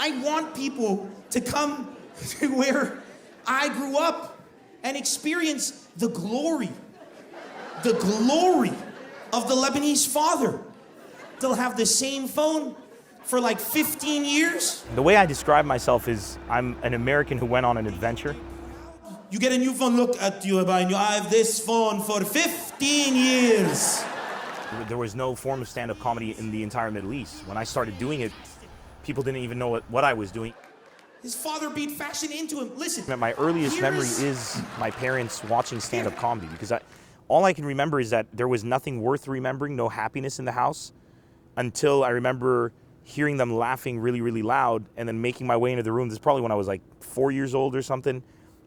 I want people to come to where I grew up and experience the glory of the Lebanese father. They'll have the same phone for like 15 years. The way I describe myself is I'm an American who went on an adventure. You get a new phone, look at you, and you have this phone for 15 years. There was no form of stand-up comedy in the entire Middle East. When I started doing it, people didn't even know what I was doing. His father beat fashion into him. Listen. My earliest memory is my parents watching stand-up comedy, because all I can remember is that there was nothing worth remembering, no happiness in the house, until I remember hearing them laughing really, really loud and then making my way into the room. This is probably when I was like 4 years old or something.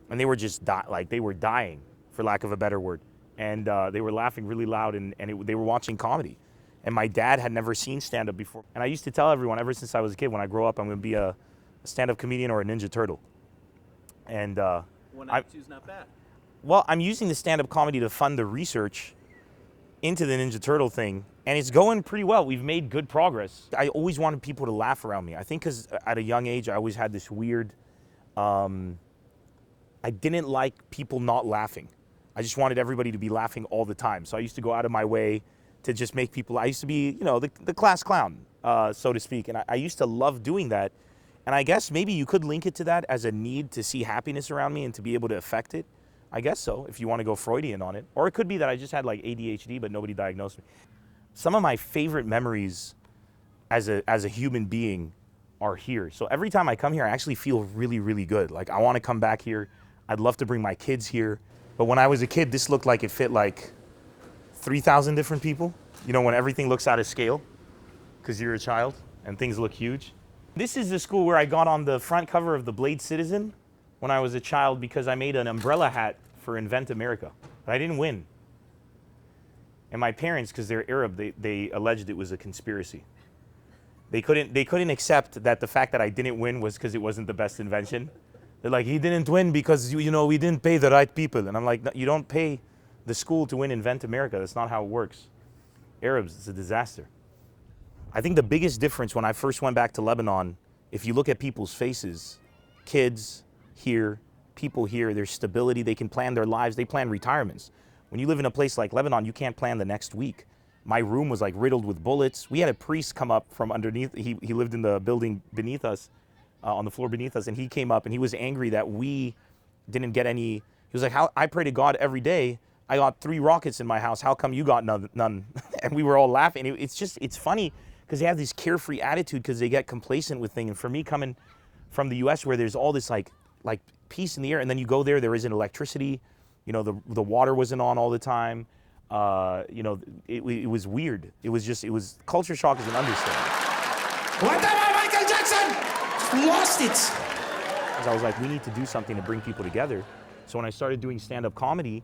And they were just they were dying, for lack of a better word. And they were laughing really loud, and they were watching comedy. And my dad had never seen stand-up before. And I used to tell everyone ever since I was a kid, when I grow up, I'm going to be a stand-up comedian or a Ninja Turtle. And one out of two's not bad. Well, I'm using the stand-up comedy to fund the research into the Ninja Turtle thing, and it's going pretty well. We've made good progress. I always wanted people to laugh around me. I think because at a young age, I always had this weird, I didn't like people not laughing. I just wanted everybody to be laughing all the time. So I used to go out of my way to just make people, I used to be, the class clown, so to speak. And I used to love doing that. And I guess maybe you could link it to that as a need to see happiness around me and to be able to affect it. I guess so, if you want to go Freudian on it. Or it could be that I just had like ADHD, but nobody diagnosed me. Some of my favorite memories as a human being are here. So every time I come here, I actually feel really, really good. Like, I want to come back here. I'd love to bring my kids here. But when I was a kid, this looked like it fit like 3,000 different people. When everything looks out of scale, because you're a child and things look huge. This is the school where I got on the front cover of the Blade Citizen when I was a child, because I made an umbrella hat for Invent America, but I didn't win. And my parents, because they're Arab, they alleged it was a conspiracy. They couldn't accept that the fact that I didn't win was because it wasn't the best invention. They're like, he didn't win because we didn't pay the right people. And I'm like, no, you don't pay the school to win Invent America. That's not how it works. Arabs, it's a disaster. I think the biggest difference when I first went back to Lebanon, if you look at people's faces, kids here, people here, there's stability, they can plan their lives, they plan retirements. When you live in a place like Lebanon, you can't plan the next week. My room was like riddled with bullets. We had a priest come up from underneath, he lived in the building beneath us, on the floor beneath us, and he came up and he was angry that we didn't get any. He was like, I pray to God every day. I got 3 rockets in my house. How come you got none? And we were all laughing. It's funny because they have this carefree attitude because they get complacent with things. And for me, coming from the US where there's all this like peace in the air, and then you go there isn't electricity, the water wasn't on all the time. It was weird. It was culture shock is an understatement. What about Michael Jackson? Lost it. I was like, we need to do something to bring people together. So when I started doing stand-up comedy,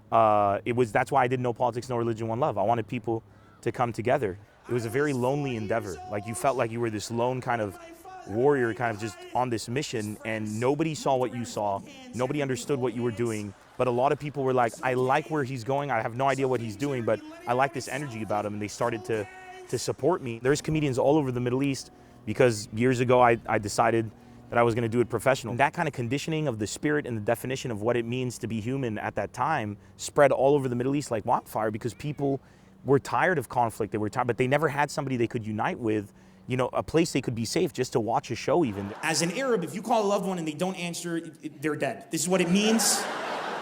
that's why I did No Politics, No Religion, One Love. I wanted people to come together. It was a very lonely endeavor. Like, you felt like you were this lone kind of warrior, kind of just on this mission, and nobody saw what you saw. Nobody understood what you were doing. But a lot of people were like, I like where he's going. I have no idea what he's doing, but I like this energy about him. And they started to support me. There's comedians all over the Middle East, because years ago I decided that I was going to do it professional. That kind of conditioning of the spirit and the definition of what it means to be human at that time spread all over the Middle East like wildfire, because people were tired of conflict. They were tired, but they never had somebody they could unite with, a place they could be safe just to watch a show even. As an Arab, if you call a loved one and they don't answer, they're dead. This is what it means.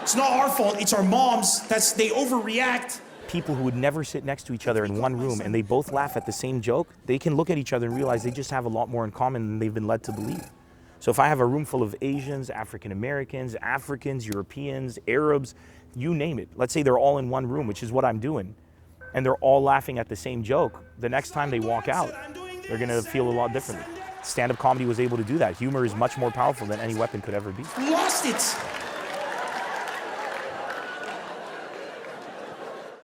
It's not our fault, it's our moms. They overreact. People who would never sit next to each other in one room and they both laugh at the same joke, they can look at each other and realize they just have a lot more in common than they've been led to believe. So if I have a room full of Asians, African Americans, Africans, Europeans, Arabs, you name it. Let's say they're all in one room, which is what I'm doing, and they're all laughing at the same joke. The next time they walk out, they're gonna feel a lot differently. Stand-up comedy was able to do that. Humor is much more powerful than any weapon could ever be. Lost it.